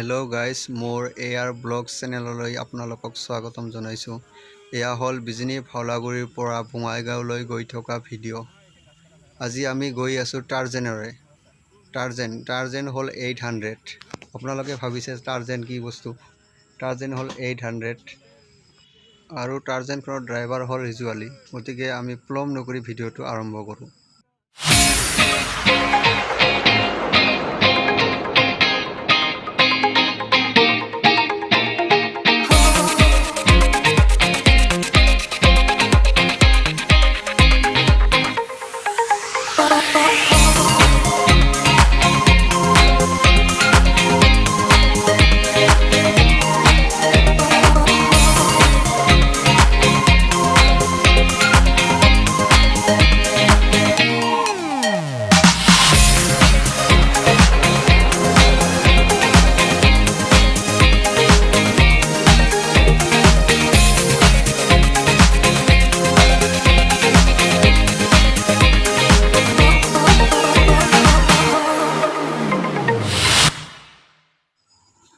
Hello' guys, মোৰ air blog চেনেললৈ আপোনালোকক স্বাগতম জনাইছোঁ। এয়া হ'ল বিজনী ফাউলাগুৰিৰ পৰা বঙাইগাঁৱলৈ গৈ থকা ভিডিঅ'। আজি আমি গৈ আছোঁ টাৰ্জেনেৰে। টাৰ্জেন হ'ল 800। আপোনালোকে ভাবিছে টাৰ্জেন কি বস্তু? টাৰ্জেন হ'ল 800 আৰু টাৰ্জেনখনৰ ড্ৰাইভাৰ হ'ল ৰিজুৱালী। গতিকে আমি পলম নকৰি ভিডিঅ'টো আৰম্ভ কৰোঁ।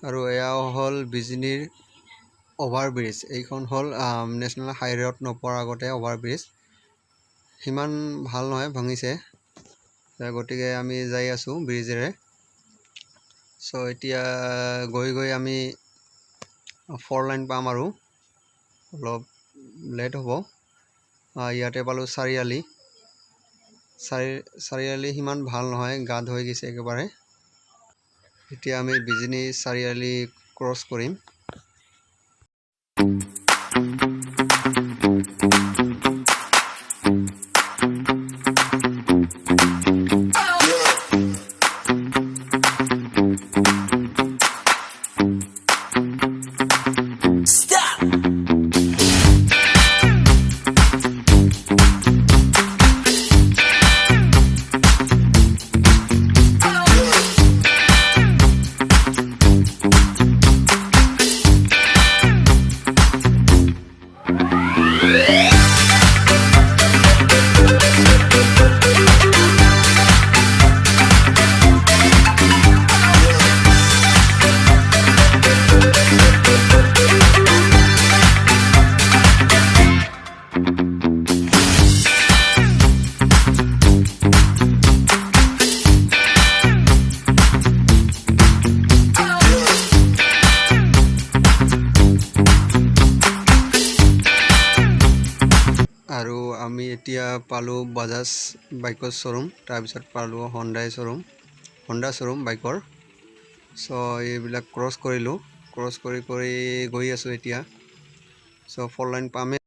আৰু এয়া হ'ল বিজনীৰ অভাৰব্ৰিজ। এইখন হ'ল নেশ্যনেল হাইৱেত নপৰাৰ আগতে অভাৰব্ৰিজ। সিমান ভাল নহয়, ভাঙিছে। গতিকে আমি যাই আছোঁ ব্ৰিজেৰে। এতিয়া গৈ আমি 4 লাইন পাম আৰু অলপ লেট হ'ব। ইয়াতে পালোঁ চাৰিআলি সিমান ভাল নহয়, গাঁত হৈ গৈছে একেবাৰে। এতিয়া আমি বিজনী চাৰিআলি ক্ৰছ কৰিম। আৰু আমি এতিয়া পালোঁ বাজাজ বাইকৰ শ্ব'ৰুম, তাৰপিছত পালোঁ হণ্ডা শ্ব'ৰুম বাইকৰ। এইবিলাক ক্ৰছ কৰিলোঁ। ক্ৰছ কৰি গৈ আছোঁ এতিয়া। 4 লাইন পামেই।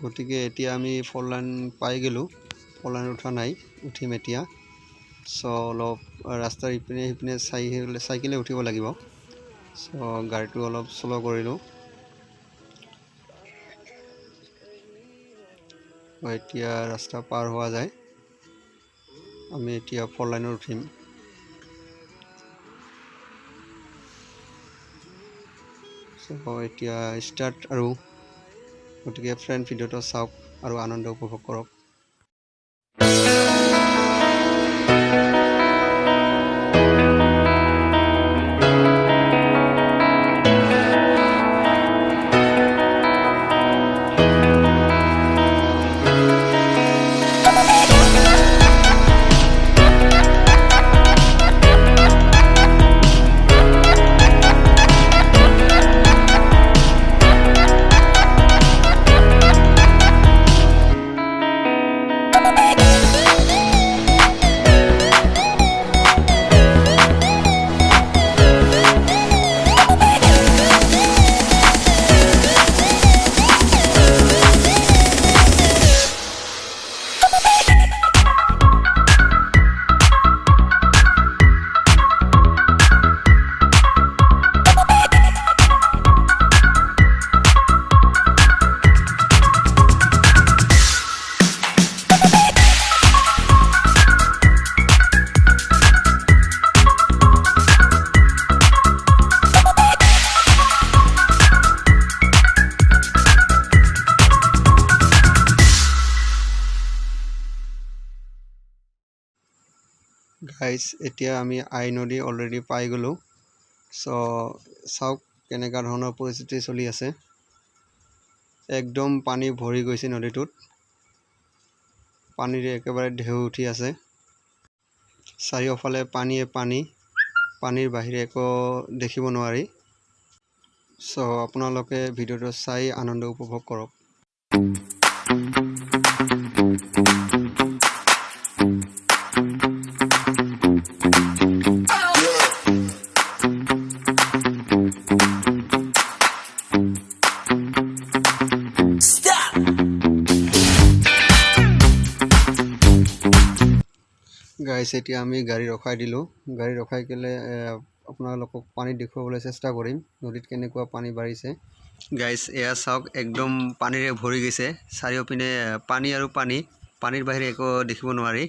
গতিকে এতিয়া আমি 4 লাইন পাই গ'লোঁ। 4 লাইন উঠা নাই, উঠিম এতিয়া। অলপ ৰাস্তাৰ ইপিনে সিপিনে চাইকেলে উঠিব লাগিব। গাড়ীটো অলপ শ্ল' কৰিলোঁ। এতিয়া ৰাস্তা পাৰ হোৱা যায়। আমি এতিয়া 4 লাইনত উঠিম। এতিয়া ষ্টাৰ্ট আৰু। গতিকে ফ্ৰেণ্ড, ভিডিঅ'টো চাওক আৰু আনন্দ উপভোগ কৰক। গাইজ এতিয়া আমি আই নদী অলৰেডি পাই গ'লোঁ। চ' চাওক কেনেকুৱা ধৰণৰ পৰিস্থিতি চলি আছে। একদম পানী ভৰি গৈছে নদীটোত, পানীৰে একেবাৰে ঢেউ উঠি আছে। চাৰিওফালে পানীয়ে পানী, পানীৰ বাহিৰে একো দেখিব নোৱাৰি। চ' আপোনালোকে ভিডিঅ'টো চাই আনন্দ উপভোগ কৰক। গাইজ এতিয়া আমি গাড়ী ৰখাই দিলোঁ। গাড়ী ৰখাই কেলে আপোনালোকক পানী দেখুৱাবলৈ চেষ্টা কৰিম নদীত কেনেকুৱা পানী বাঢ়িছে। গাইজ এয়া চাওক, একদম পানীৰে ভৰি গৈছে। চাৰিওপিনে পানী আৰু পানী, পানীৰ বাহিৰে একো দেখিব নোৱাৰি।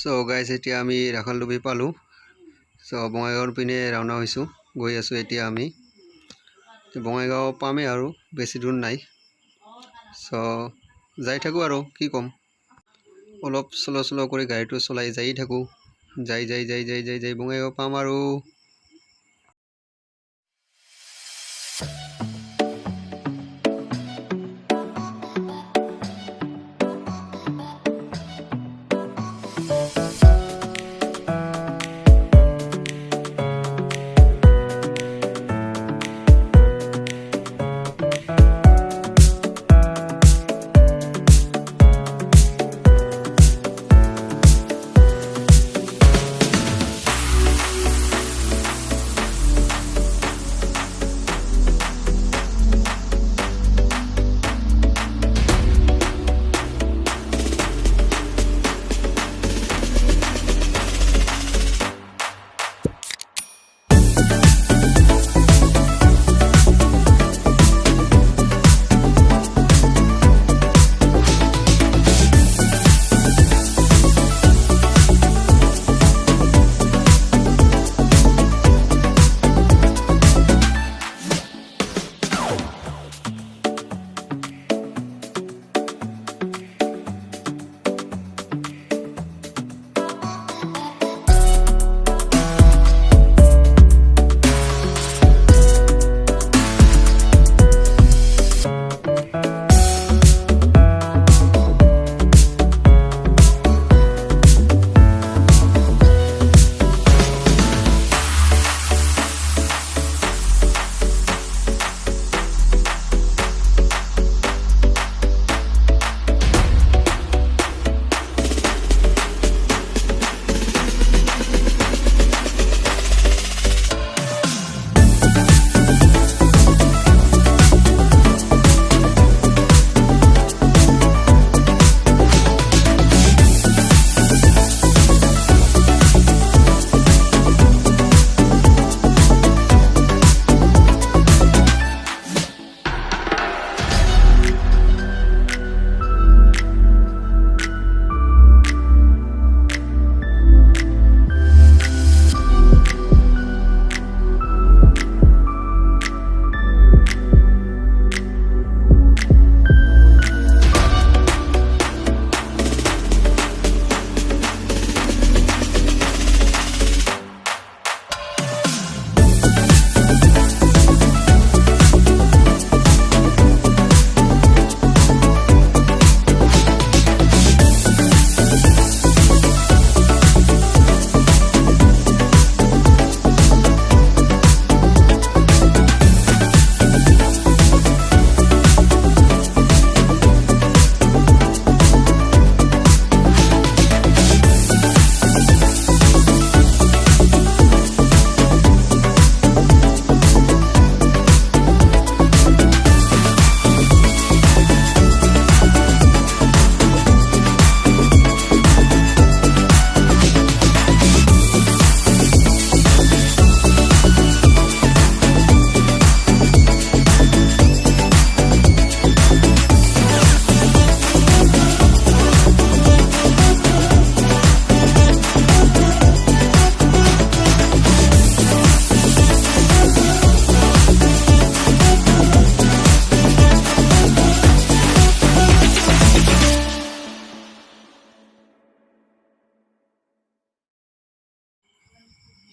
চ' গাইজ এতিয়া আমি ৰাখালডুবি পালোঁ। চ' বঙাইগাঁৱৰ পিনে ৰাওনা হৈছোঁ, গৈ আছোঁ এতিয়া আমি। বঙাইগাঁও পামেই আৰু বেছি দূৰ নাই। চ' যাই থাকোঁ আৰু কি ক'ম, অলপ শ্ল' কৰি গাড়ীটো চলাই যাই থাকোঁ। যাই বঙাইগাঁও পাম আৰু।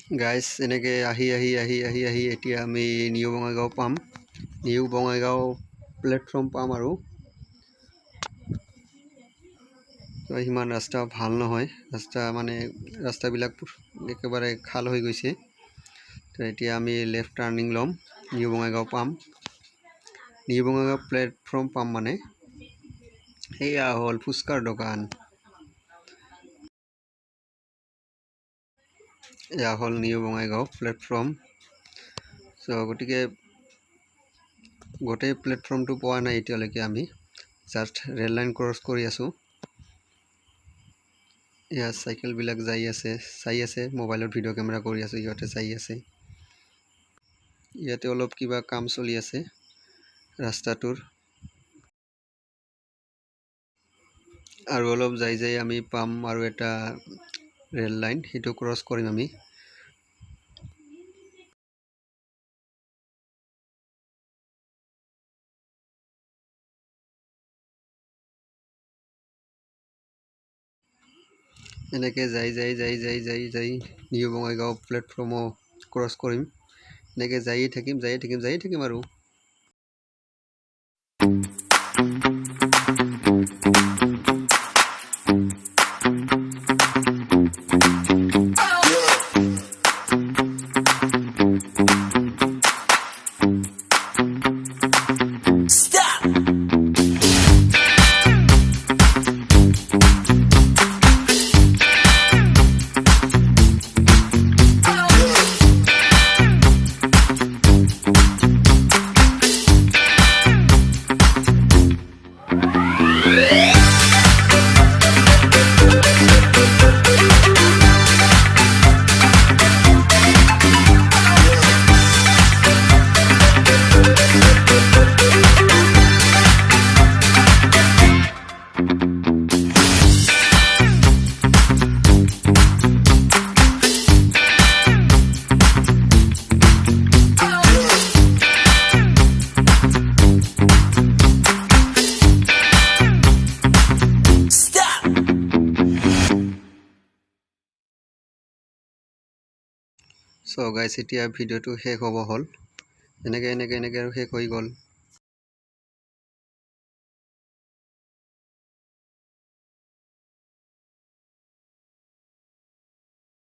গাইজ এনেকৈ আহি এতিয়া আমি নিউ বঙাইগাঁও পাম। নিউ বঙাইগাঁও প্লেটফৰ্ম পাম আৰু সিমান ৰাস্তা ভাল নহয়, ৰাস্তাবিলাক একেবাৰে খাল হৈ গৈছে। তো এতিয়া আমি লেফ্ট টাৰ্ণিং ল'ম, নিউ বঙাইগাঁও পাম। নিউ বঙাইগাঁও প্লেটফৰ্ম পাম মানে সেয়া হ'ল ফুচকাৰ দোকান। এয়া হ'ল নিউ বঙাইগাঁও প্লেটফৰ্ম। চ' গতিকে গোটেই প্লেটফৰ্মটো পোৱা নাই এতিয়ালৈকে, আমি জাষ্ট ৰেল লাইন ক্ৰছ কৰি আছোঁ। ইয়াত চাইকেলবিলাক চাই আছে, মোবাইলত ভিডিঅ' কেমেৰা কৰি আছোঁ, সিহঁতে চাই আছে। ইয়াতে অলপ কিবা কাম চলি আছে ৰাস্তাটোৰ, আৰু অলপ যাই আমি পাম আৰু এটা ৰেল লাইন, সেইটো ক্ৰছ কৰিম আমি। এনেকৈ যাই নিউ বঙাইগাঁও প্লেটফৰ্মো ক্ৰছ কৰিম। এনেকৈ যায়ে থাকিম আৰু চ' গাইছ, এতিয়া ভিডিঅ'টো শেষ হ'ব হ'ল। এনেকৈ আৰু শেষ হৈ গ'ল।